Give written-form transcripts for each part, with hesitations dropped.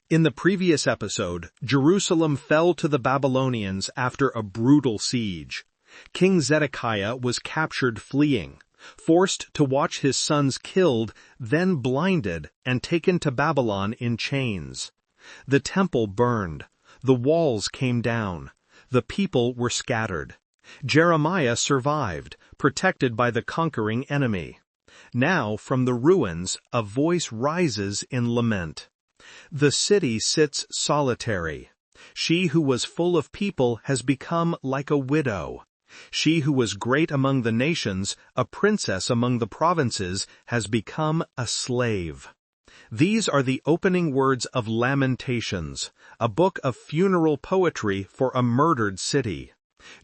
In the previous episode, Jerusalem fell to the Babylonians after a brutal siege. King Zedekiah was captured fleeing, forced to watch his sons killed, then blinded and taken to Babylon in chains. The temple burned, the walls came down, the people were scattered. Jeremiah survived, protected by the conquering enemy. Now, from the ruins, a voice rises in lament. The city sits solitary. She who was full of people has become like a widow. She who was great among the nations, a princess among the provinces, has become a slave. These are the opening words of Lamentations, a book of funeral poetry for a murdered city.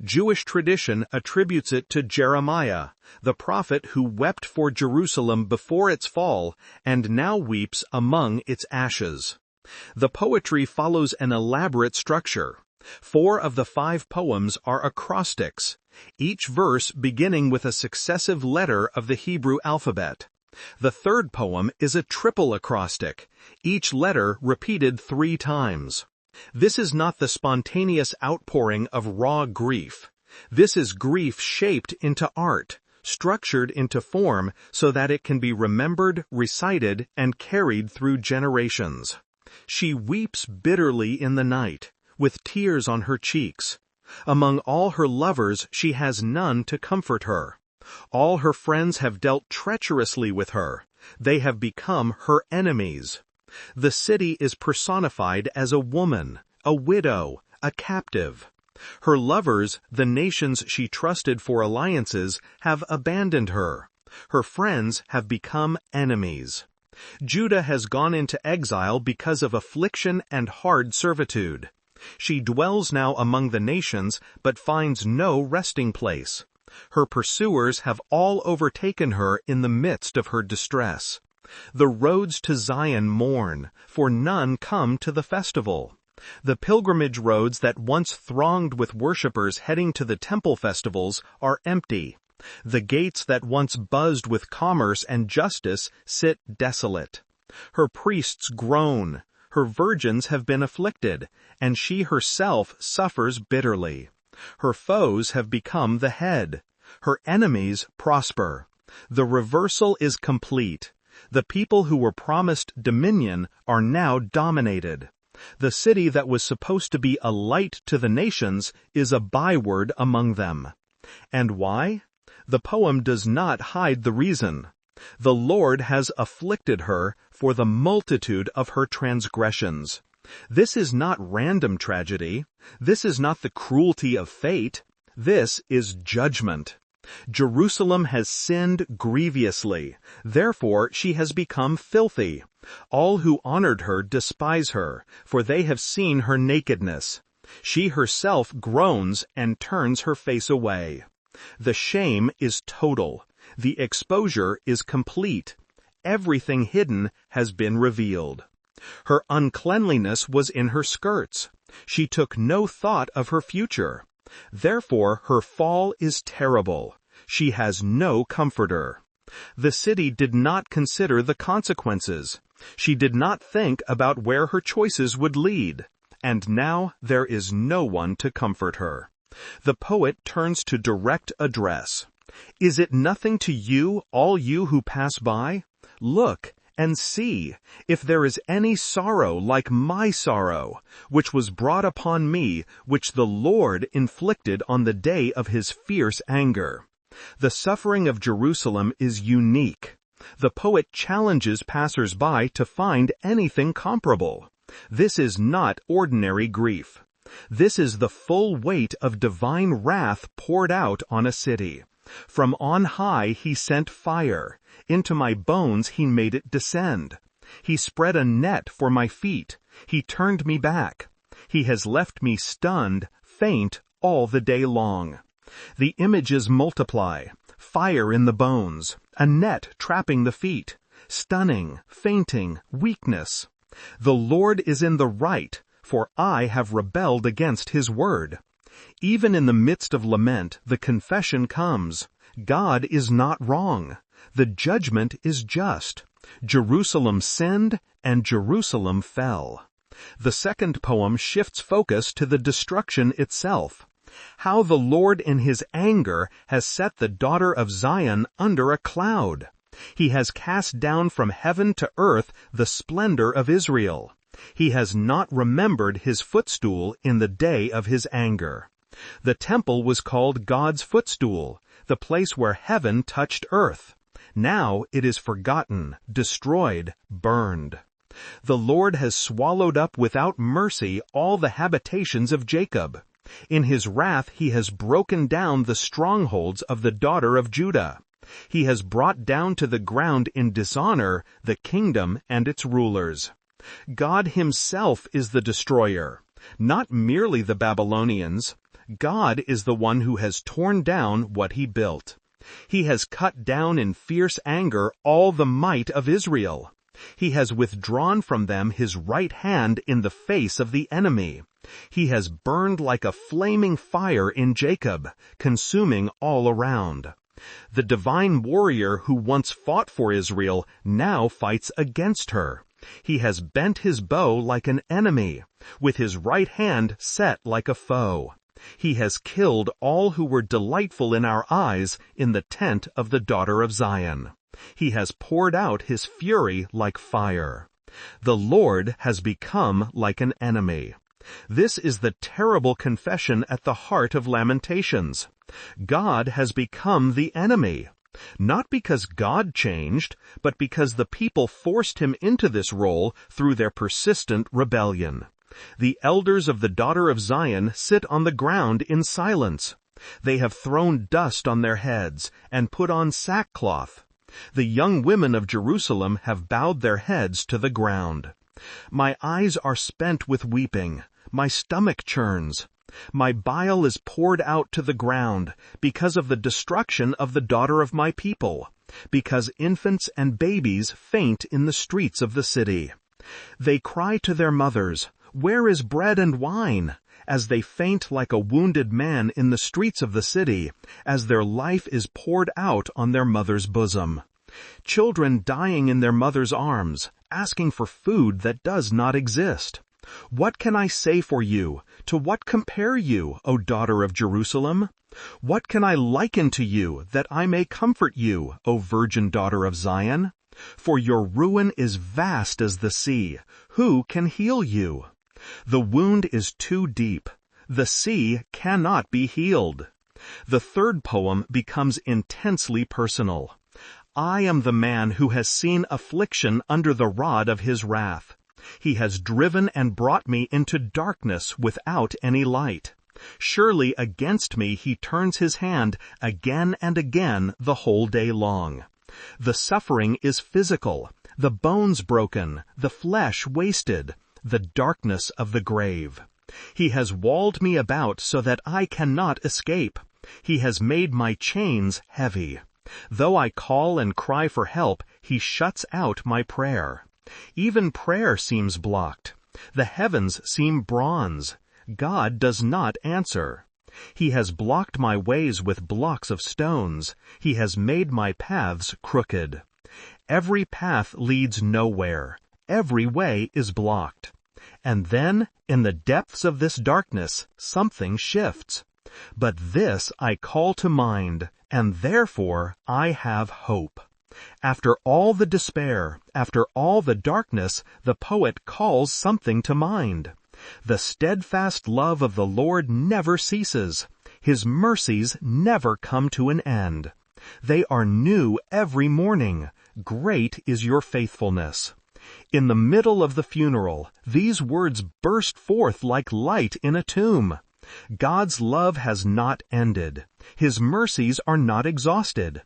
Jewish tradition attributes it to Jeremiah, the prophet who wept for Jerusalem before its fall and now weeps among its ashes. The poetry follows an elaborate structure. 4 of the 5 poems are acrostics, each verse beginning with a successive letter of the Hebrew alphabet. The 3rd poem is a triple acrostic, each letter repeated 3 times. This is not the spontaneous outpouring of raw grief. This is grief shaped into art, structured into form so that it can be remembered, recited, and carried through generations. She weeps bitterly in the night, with tears on her cheeks. Among all her lovers she has none to comfort her. All her friends have dealt treacherously with her. They have become her enemies. The city is personified as a woman, a widow, a captive. Her lovers, the nations she trusted for alliances, have abandoned her. Her friends have become enemies. Judah has gone into exile because of affliction and hard servitude. She dwells now among the nations, but finds no resting place. Her pursuers have all overtaken her in the midst of her distress. The roads to Zion mourn, for none come to the festival. The pilgrimage roads that once thronged with worshippers heading to the temple festivals are empty. The gates that once buzzed with commerce and justice sit desolate. Her priests groan, her virgins have been afflicted, and she herself suffers bitterly. Her foes have become the head. Her enemies prosper. The reversal is complete. The people who were promised dominion are now dominated. The city that was supposed to be a light to the nations is a byword among them. And why? The poem does not hide the reason. The Lord has afflicted her for the multitude of her transgressions. This is not random tragedy. This is not the cruelty of fate. This is judgment. Jerusalem has sinned grievously, therefore she has become filthy. All who honored her despise her, for they have seen her nakedness. She herself groans and turns her face away. The shame is total. The exposure is complete. Everything hidden has been revealed. Her uncleanliness was in her skirts. She took no thought of her future. Therefore her fall is terrible. She has no comforter. The city did not consider the consequences. She did not think about where her choices would lead. And now there is no one to comfort her. The poet turns to direct address. Is it nothing to you, all you who pass by? Look and see if there is any sorrow like my sorrow, which was brought upon me, which the Lord inflicted on the day of his fierce anger. The suffering of Jerusalem is unique. The poet challenges passers-by to find anything comparable. This is not ordinary grief. This is the full weight of divine wrath poured out on a city. From on high he sent fire. Into my bones he made it descend. He spread a net for my feet. He turned me back. He has left me stunned, faint, all the day long. The images multiply. Fire in the bones. A net trapping the feet. Stunning, fainting, weakness. The Lord is in the right, for I have rebelled against his word. Even in the midst of lament, the confession comes. God is not wrong. The judgment is just. Jerusalem sinned, and Jerusalem fell. The second poem shifts focus to the destruction itself. How the Lord in his anger has set the daughter of Zion under a cloud. He has cast down from heaven to earth the splendor of Israel. He has not remembered his footstool in the day of his anger. The temple was called God's footstool, the place where heaven touched earth. Now it is forgotten, destroyed, burned. The Lord has swallowed up without mercy all the habitations of Jacob. In his wrath he has broken down the strongholds of the daughter of Judah. He has brought down to the ground in dishonor the kingdom and its rulers. God himself is the destroyer, not merely the Babylonians. God is the one who has torn down what he built. He has cut down in fierce anger all the might of Israel. He has withdrawn from them his right hand in the face of the enemy. He has burned like a flaming fire in Jacob, consuming all around. The divine warrior who once fought for Israel now fights against her. He has bent his bow like an enemy, with his right hand set like a foe. He has killed all who were delightful in our eyes in the tent of the daughter of Zion. He has poured out his fury like fire. The Lord has become like an enemy. This is the terrible confession at the heart of Lamentations. God has become the enemy. Not because God changed, but because the people forced him into this role through their persistent rebellion. The elders of the daughter of Zion sit on the ground in silence. They have thrown dust on their heads and put on sackcloth. The young women of Jerusalem have bowed their heads to the ground. My eyes are spent with weeping. My stomach churns. My bile is poured out to the ground because of the destruction of the daughter of my people, because infants and babies faint in the streets of the city. They cry to their mothers, "Where is bread and wine?" as they faint like a wounded man in the streets of the city, as their life is poured out on their mother's bosom. Children dying in their mother's arms, asking for food that does not exist. What can I say for you? To what compare you, O daughter of Jerusalem? What can I liken to you, that I may comfort you, O virgin daughter of Zion? For your ruin is vast as the sea. Who can heal you? The wound is too deep. The sea cannot be healed. The third poem becomes intensely personal. I am the man who has seen affliction under the rod of his wrath. He has driven and brought me into darkness without any light. Surely against me he turns his hand again and again the whole day long. The suffering is physical, the bones broken, the flesh wasted, the darkness of the grave. He has walled me about so that I cannot escape. He has made my chains heavy. Though I call and cry for help, he shuts out my prayer. Even prayer seems blocked. The heavens seem bronze. God does not answer. He has blocked my ways with blocks of stones. He has made my paths crooked. Every path leads nowhere. Every way is blocked. And then, in the depths of this darkness, something shifts. But this I call to mind, and therefore I have hope. After all the despair, after all the darkness, the poet calls something to mind. The steadfast love of the Lord never ceases. His mercies never come to an end. They are new every morning. Great is your faithfulness. In the middle of the funeral, these words burst forth like light in a tomb. God's love has not ended. His mercies are not exhausted.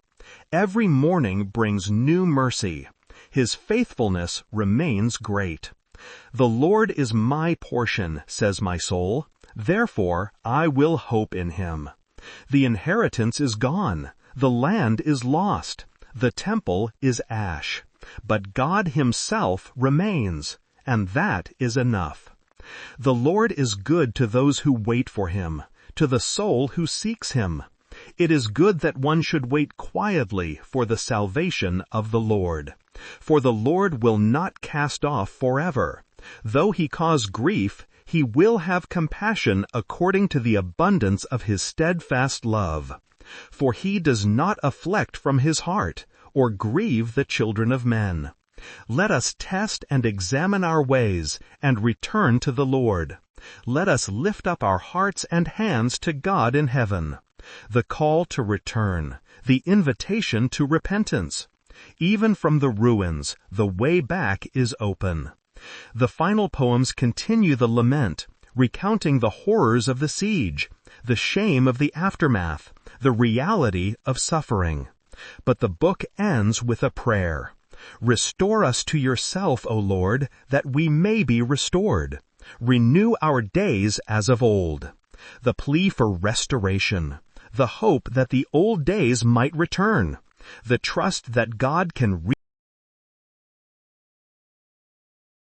Every morning brings new mercy. His faithfulness remains great. The Lord is my portion, says my soul. Therefore I will hope in him. The inheritance is gone. The land is lost. The temple is ash. But God himself remains, and that is enough. The Lord is good to those who wait for him, to the soul who seeks him. It is good that one should wait quietly for the salvation of the Lord. For the Lord will not cast off forever. Though he cause grief, he will have compassion according to the abundance of his steadfast love. For he does not afflict from his heart, or grieve the children of men. Let us test and examine our ways, and return to the Lord. Let us lift up our hearts and hands to God in heaven. The call to return, the invitation to repentance. Even from the ruins, the way back is open. The final poems continue the lament, recounting the horrors of the siege, the shame of the aftermath, the reality of suffering. But the book ends with a prayer. Restore us to yourself, O Lord, that we may be restored. Renew our days as of old. The plea for restoration, the hope that the old days might return, the trust that God can